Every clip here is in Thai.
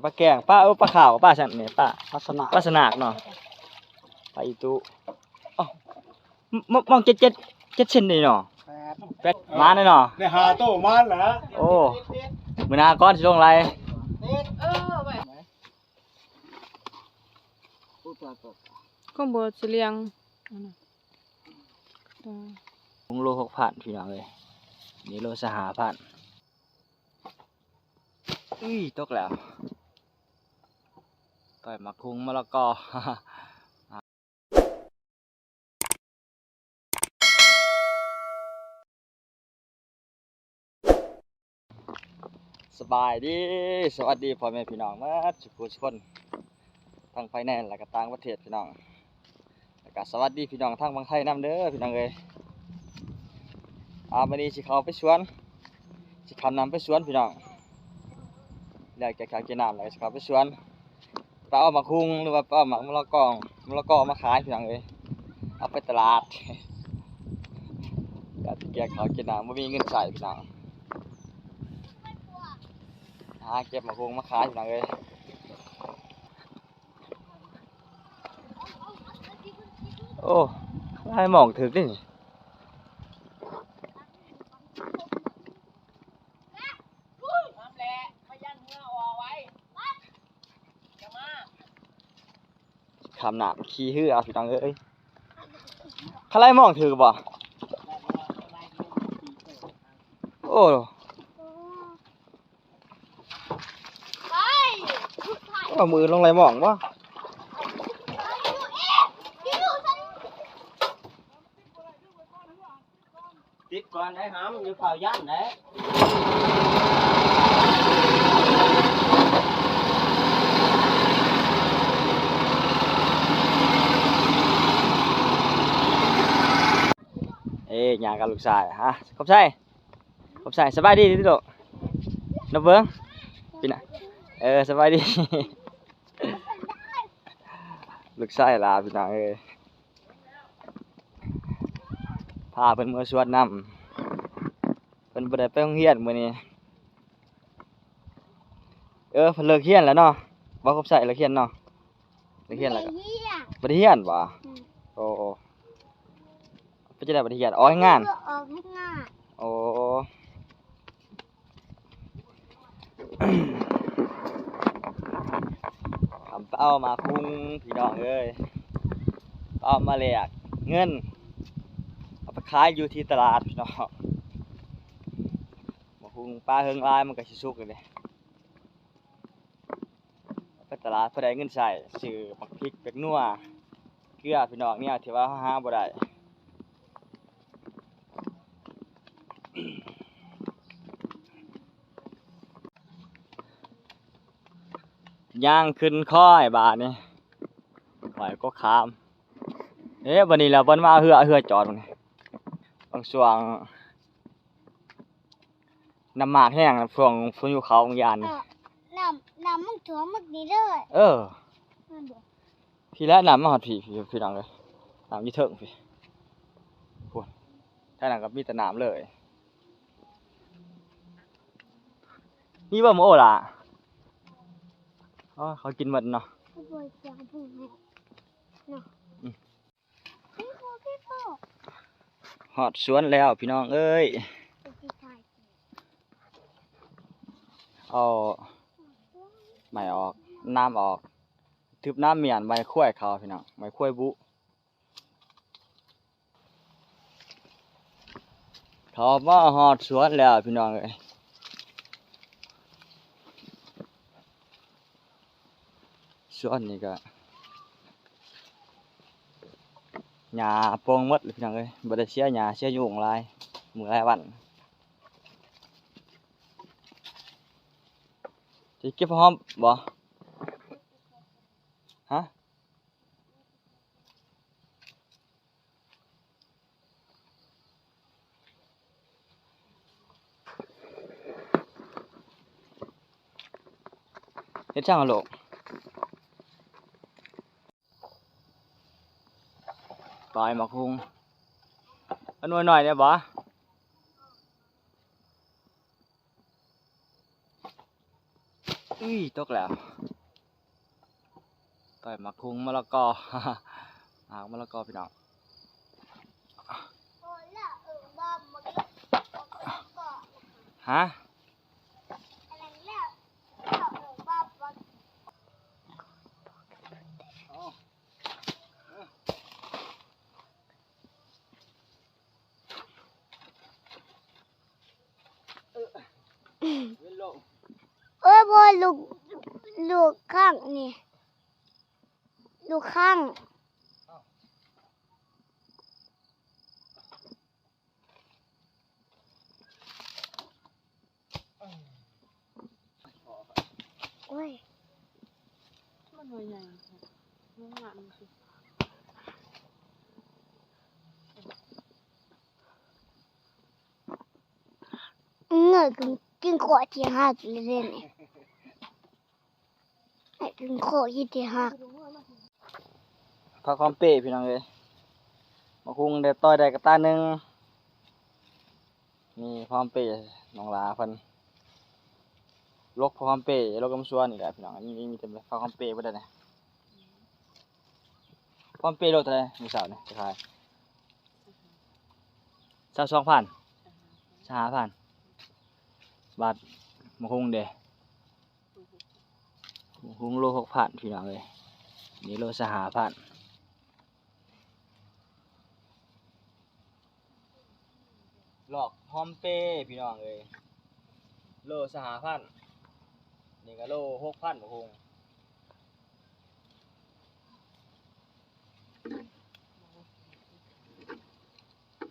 ปลาแกงปลาปลาขาวปลาฉันเนี่ยปลาปลาสนากเนาะปลาอีตุอ๋อมองเจ็ดเซนนี่เนาะมาแน่เนาะในหาโตมาแล้ว โอ้มื้อหน้าก่อนสิลงไรก็บ่สิเลี้ยงลุงโล6,000พี่น้องเลยนี่โล5,000ตกแล้วต่อยมาคุงมะละกอ สบายดีสวัสดีพ่อแม่พี่น้องมาทุกคนทั้งภายในและก็ต่างประเทศพี่น้องแล้วก็สวัสดีพี่น้องทั้งบางไทยนำเด้อพี่น้องเอ้ยวันนี้สิเข้าไปสวนสิคำนำไปสวนพี่น้องอยากจะขายกินน้ำแล้วสิเข้าไปสวนไปเอามาคุงหรือว่าไปเอามะละกอมาขายพี่น้องเอ้ยเอาไปตลาด อยากจะแกะขาวกินน้ำไม่มีเงินใส่พี่น้องเก็บมะคุงมาขายพี่น้องเอ้ยโอ้ให้หมองถึกดิคำหนามขี้หื้อเอาพี่น้องเอ้ยข้าไล่หมองถึกบ่โอ้เอามือลงไรหมองบ่ติดก่อนได้หามอยู่ข่าวย่านได้หยากับลูกชายฮะขอบใจสบายดีที่โตนับเบิ้งพี่น่ะสบายดี ลูกชายลาพี่น้องพาเพิ่นมาสวดน้ำเพิ่นบ่ได้ไปโรงเรียนมื้อนี้เพิ่นเลิกเรียนแล้วเนาะบ่ครบใส่เลิกเรียนเนาะเลิกเรียนแล้วก็บ่ได้เรียนบ่โอ้เพิ่นจะได้บ่ได้เรียนออกให้งานโอ้เอามาคุ้งพี่น้องเอามาแลกเงินเอาไปขายอยู่ที่ตลาดพี่น้องมาคุ้งปลาเฮิงลายมันก็สิสุกเลยไปตลาดเพื่อได้เงินใส่ซื้อบักพริกเป็กนัวเกลือพี่น้องเนี่ยที่ว่าหาบ่ได้ย่างขึ้นค่อยบาทนี่ไหวก็ขามวันนี้เราเพิ่นมาเหือจอดมันบางช่วงน้ำหมากแห้งช่วงฝนอยู่เขาบางยานน้ำมันถ่วมมึกนี่เลย พี่แล้วน้ำมาหอดพี่ดังเลยน้ำยี่เถิงพี่พูดถ้าหนังกับมีแต่น้ำเลยนี่บ่โมโอล่ะเขากินหมดเนาะหอดสวนแล้วพี่น้องเอ้ยเอาไม่ออกน้ำออกทึบน้ำเมียนใบข้วยเขาพี่น้องใบข้วยบุเขามาหอดสวนแล้วพี่น้องเอ้ยสวนนี่ก็หญ้าโป่งหมดเลยพี่น้องเอ้ยบ่ได้เสียหญ้าเสียยุงหลายมื้อหลายวันสิเก็บหอมบ่ฮะเฮ็ดช่างเอาโลกปล่อยมาคุงอันหน่อยเนี่ยบ่ อุ้ยตกแล้วต่อยหมักคุงมะละกอ หากมะละกอพี่น้อง โอ้ละบ้ามันก็ก็ ฮะ อะไรแล้วบ้ามัน เว้นโลง บอลูกข้างนี่ลูกข้างโอ้ย มันหน่วยใหญ่มันหนักมันสิ เงยกินขวดที่หักเลยเนี่ยไอ้กินขวดที่หัก ผักหอมเป้พี่น้องเลยหมักคุงได้ต่อยได้กระตาหนึ่งนี่ผักหอมเป้น้องลาเพิ่นลกผักหอมเป้ลกกำซวนนี่แหละพี่น้องนี่มีแต่ผักหอมเป้บ่ได้เนี่ยผักหอมเป้โลเท่าไหร่มื้อเช้านี่จะขาย22,000 25,000บาทหมักคุงเด้หมักคุงโล6,000พี่น้องเลยนี่โล25,000หลอกหอมเป้พี่น้องเลยโล25,000นี่ก็โล6,000หมักคุง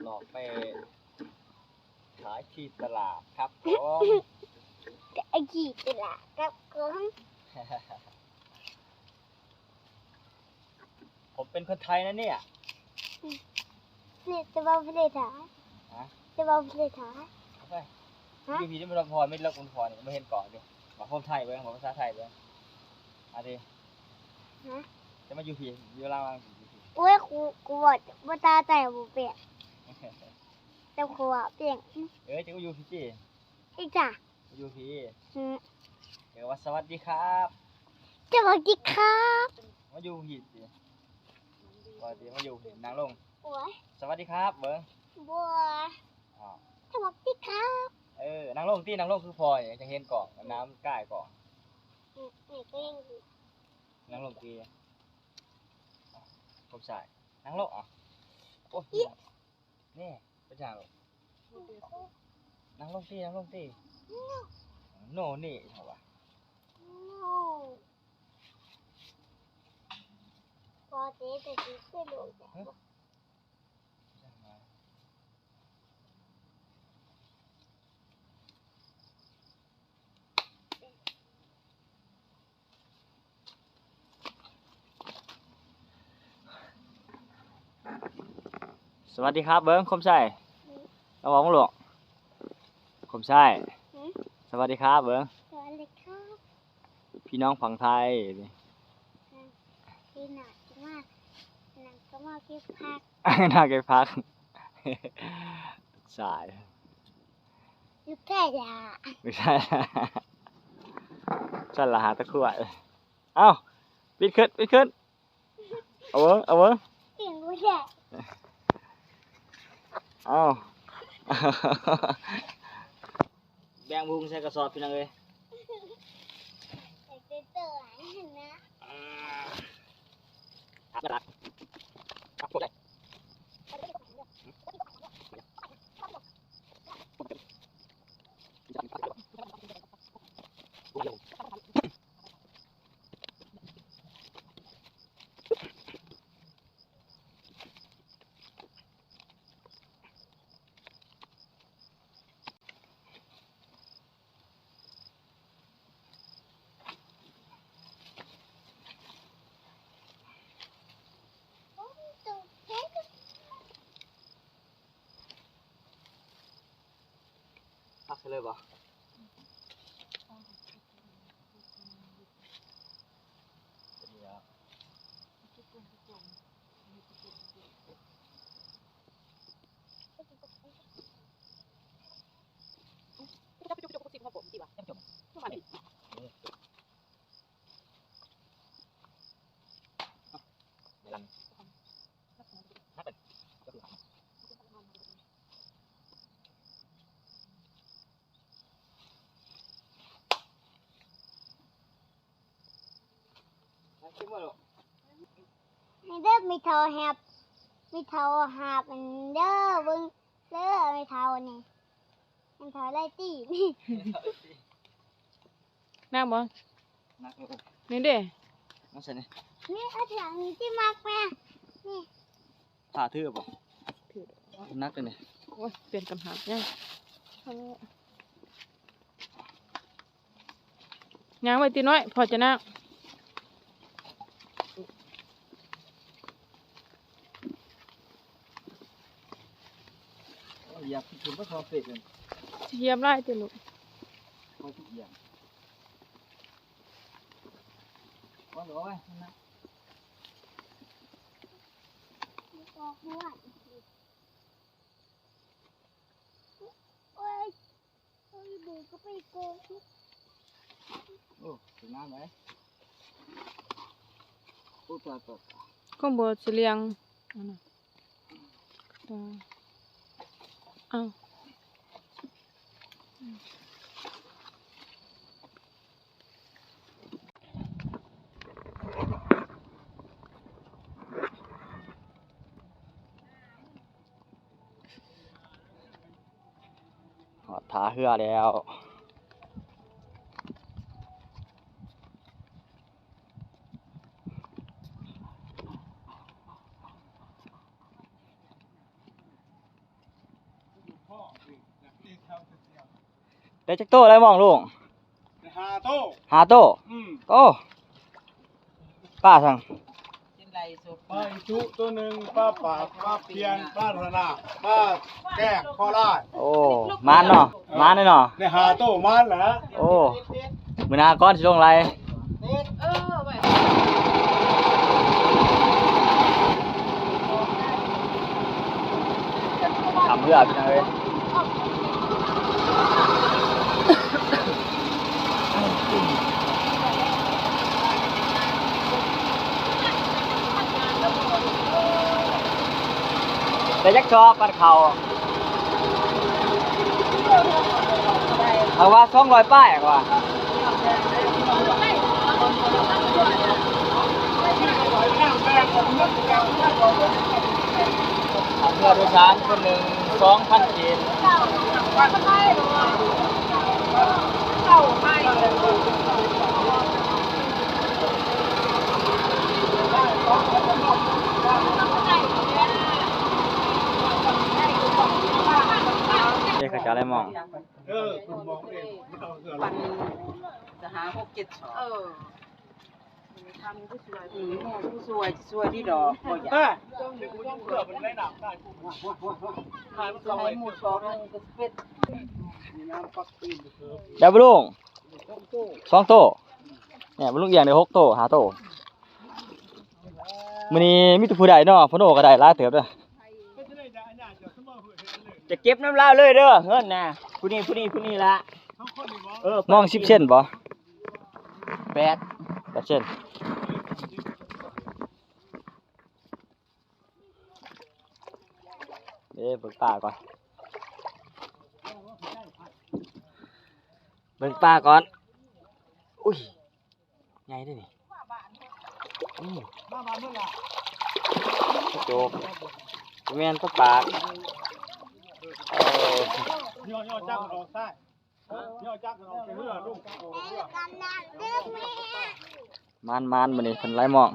หลอกไปขายที่ตลาดครับผม ไอ้กี่ตลาดกับกง ผมเป็นคนไทยนะเนี่ย เนี่ยจะมาประเทศไทย ฮะ จะมาประเทศไทย เอาไป ฮะ อยู่พี่ที่ไม่รับพรไม่รับคุณพรนี่ไม่เห็นเกาะดิบอกคนไทยเบ้างบอกภาษาไทยเบ้างเอาดิ ฮะ จะมาอยู่พี่อยู่ลาวมาอยู่พี่ โอ้ยกูบอกว่าตาแต่บุเปียกแต่กูว่าเปียก จะมาอยู่พี่จี อีกจ้ะ มาอยู่พี่ อืม เดี๋ยวว่าสวัสดีครับ สวัสดีครับ มาอยู่พี่จีสวัสดีมาอยู่พี่นางลง โอ้ย สวัสดีครับเบิ้ง บัว อ๋อ สวัสดีครับ นางลงที่นางลงคือพลอยจะเห็นเกาะน้ำใกล้เกาะ นี่ก็ยังอยู่ นางลงทีผมใส่นางลงอ่ะโอ้ยนี่เป็นอย่างหรอกนางลงที่นางลงที่โน่นี่เหรอวะ โน่พอเจ๊แต่ที่ไม่รู้จัก สวัสดีครับเบิ้งคมชัยระวังหลวงคมชัยสวัสดีครับเบิ้ง สวัสดีครับ พี่น้องฝั่งไทยนี่ พี่หนักมากหนักก็มาพี่พัก น่าเก็บพัก สาย ยุคแค่ยา ไม่ใช่ ฉันละหาตะขวดเอ้าปิดขึ้นเอาเบิ้ง เก่งกูแค่ เอ้า แบงพุงใส่กระสอบพี่น้องเลย แต่เจอหลานเห็นนะ ครับผมได้พักเลยบ่ นี่เด้อมีเท่าแฮบมีเท่าหาบมันเด้อเบิ่งเด้อมีเท่านี่มันเท่าไรตีนี่ นั่งบ่ นักเลย นี่เด้ นั่นใช่นี่ นี่เอาถังนี้ที่มักแม่นี่ ผ่าทื่อบ่นักเลยนี่ โอ้ยเปลี่ยนกำหับยังยางไว้ตีน้อยพอจะนั่ง อยากกินก็ทอเป็ดเลย เยียบไล่ตีลูก พอทุกอย่างก็ร้อยนะ ออกด้วยโอ้ยโอ้ยเด็กก็ไปโกง โอ้ถึงน้ำไหมโอ้ตัวตัว ข้างบนสิเลียงอันน่ะเอา หอดท้าเหือแล้วได้จักโต้อะไรมองลุง หาโต้ หาโต้โอ้ป้าสั่ง ปลาอิจุตัวหนึ่งปลาปากปลาเพียนปลาธนาปลาแก้ข้อลาด โอ้มานเนาะมานเลยเนาะ ในหาโต้มันแหละ โอ้มือหนาก้อนสิลงไรทำเพื่อพี่น้องเอ้ยแต่ยักษ์ชอบปัดเข่าเอาว่า200ป้ายกว่าทำเพื่อโดยสารคนหนึ่ง2,000 เยนเจ๊เขาจะอะไรมอง คุณมองเองมันเอาเสือ ปันจะหา6-7 2ทำผู้สวยผู้สวยที่ดอกบ่อยาก เสือมันไม่หนักได้ทาน จะให้หมู่2นึงก็เป็ด น้ำปักตีนเสือ เดี๋ยวบุลุง2 โต้เนี่ยบุลุงเอียงได้6 โต้5 โต้มื้อนี้มีแต่ผู้ใดเนาะพ่อโนก็ได้หลายเติบเด้อจะเก็บน้ำลาวเลยเด้อเงินน่ะผู้นี้ละมอง10 เซนบ่8 เซนเบิ่งป่าก่อนอุ้ยใหญ่เด้อนี่โจกแม่นตัวปากย่อจักออกใต้ย่อจักออกเรือลูกเรือ กำนันเด้อแม่ มานมื้อนี้เพิ่นไล่มอง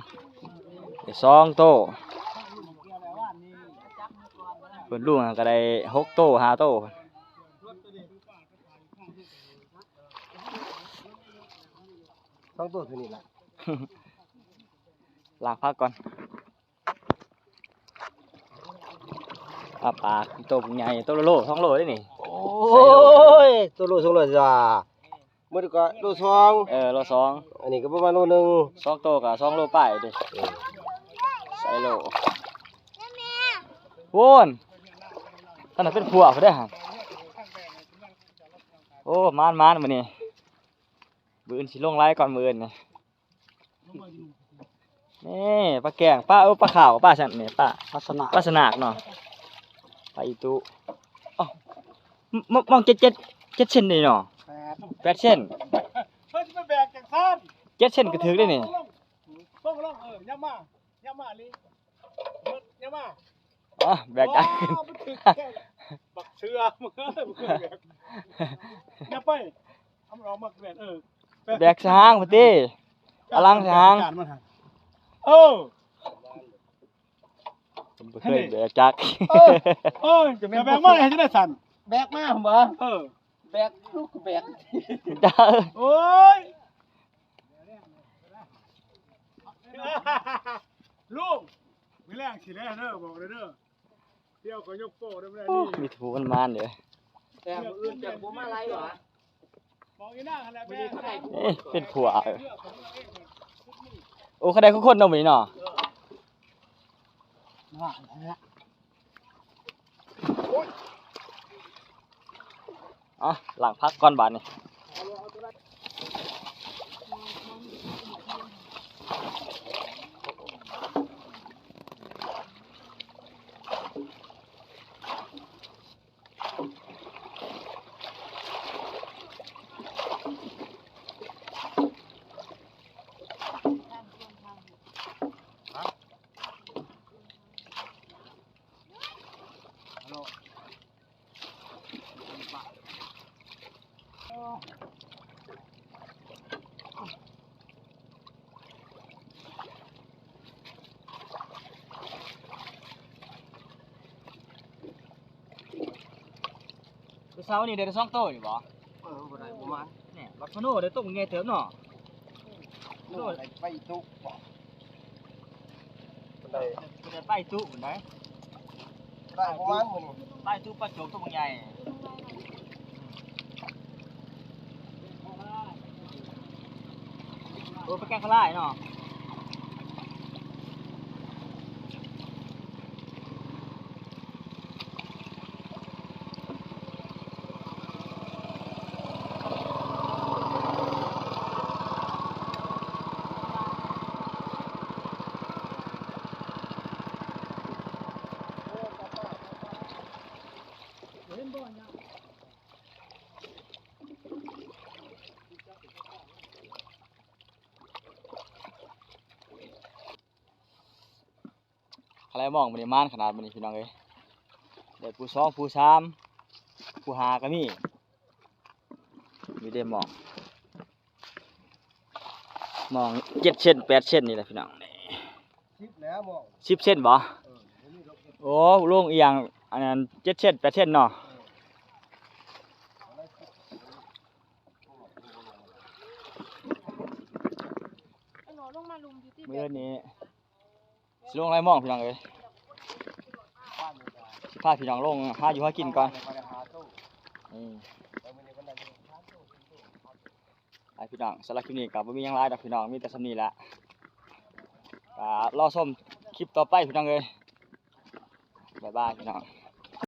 ได้2 โต้เพิ่นลุงก็ได้6 โต้5 โต้ ต้องตัวที่นี่แหละ ล้างพักก่อนปากตัวใหญ่ตัวละโล2 โลได้นี่ โอ้ยตัวโล2โลจ้ามื้อก็โล2 โล อันนี้ก็ประมาณโลนึง 2 2 โตกับ2 โลป้ายเด้ใส่โลโวนท่านน่ะเป็นผัวเขาได้หั่นโอ้มานมื้อนี้มื้ออื่นสิลงไลน์ก่อนมื้ออื่นนี่ปลาแกงปลาปลาขาวปลาซั่นนี่ปลาปลาสนากเนาะปลาอีตุอ้าวมอง7 เซนนี่เนาะ8 เซน เพิ่นจะไปแบกจากท่าน 7 เซนก็ถึกได้นี่ ต้ ย่ามาลิย่ามา อ๋อแบกจักขึ้น อ๋อมันถึงแค่บักเชือมึงแบกอย่าไปเอามันออกมาแบกแบกช้างพุ่นติอลังช้าง เออ ผมบ่เคยแบกจัก จะแบกมาให้จะได้สั่น แบกมาบ่ เออ แบกลูกก็แบก จ้า โอ้ยลูกมีแรงสิได้เด้อบอกเลยเด้อเที่ยวก็ยกโป้ได้บ่ได้นี่ มีถูมันมันเด้อ แต่มื้ออื่นจะบ่มาไล่หรอ บอกอีนางหั่นแหละแบก เป็นผัวโอ้เขาได้ทุกคนเนาะมื้อนี้เนาะ ว่าแล้ว อ๋อหลังพักก่อนบาดนี่เช้านี่ได้2โตนี่บ่ บ่ได้บ่มา เนี่ยบักพะโนได้ตกใหญ่เติบเนาะ โน่นไปตุกบ่ ได้ไปตู้พุ่นได้ ได้ประมาณมื้อนี้ ไปตู้ปลาโจกตัวใหญ่โอ้ไปแกงขลายเนาะอะไรมองมันนี่ม่านขนาดมันนี่พี่น้องเอ้ยเดี๋ยวผู้สองผู้สามผู้หาก็มีได้มอง7 เซน8 เซนนี่แหละพี่น้องนี่ 10แล้วมอง 10 เซนบ่โอ้ลงอีหยังอันนั้น7 เซน8 เซนเนาะ ไอ้หนอลงมาลุมอยู่ที่ มื้อนี้สิลงอะไรมองพี่น้องเอ้ยพาพี่น้องลงหาอยู่หากินก่อนไอ้พี่น้องสำหรับคลิปนี้ก็บ่มีหยังหลายดอกพี่น้องมีแต่ส่ำนี้แหละก็รอชมคลิปต่อไปพี่น้องเอ้ยบ๊ายบายพี่น้อง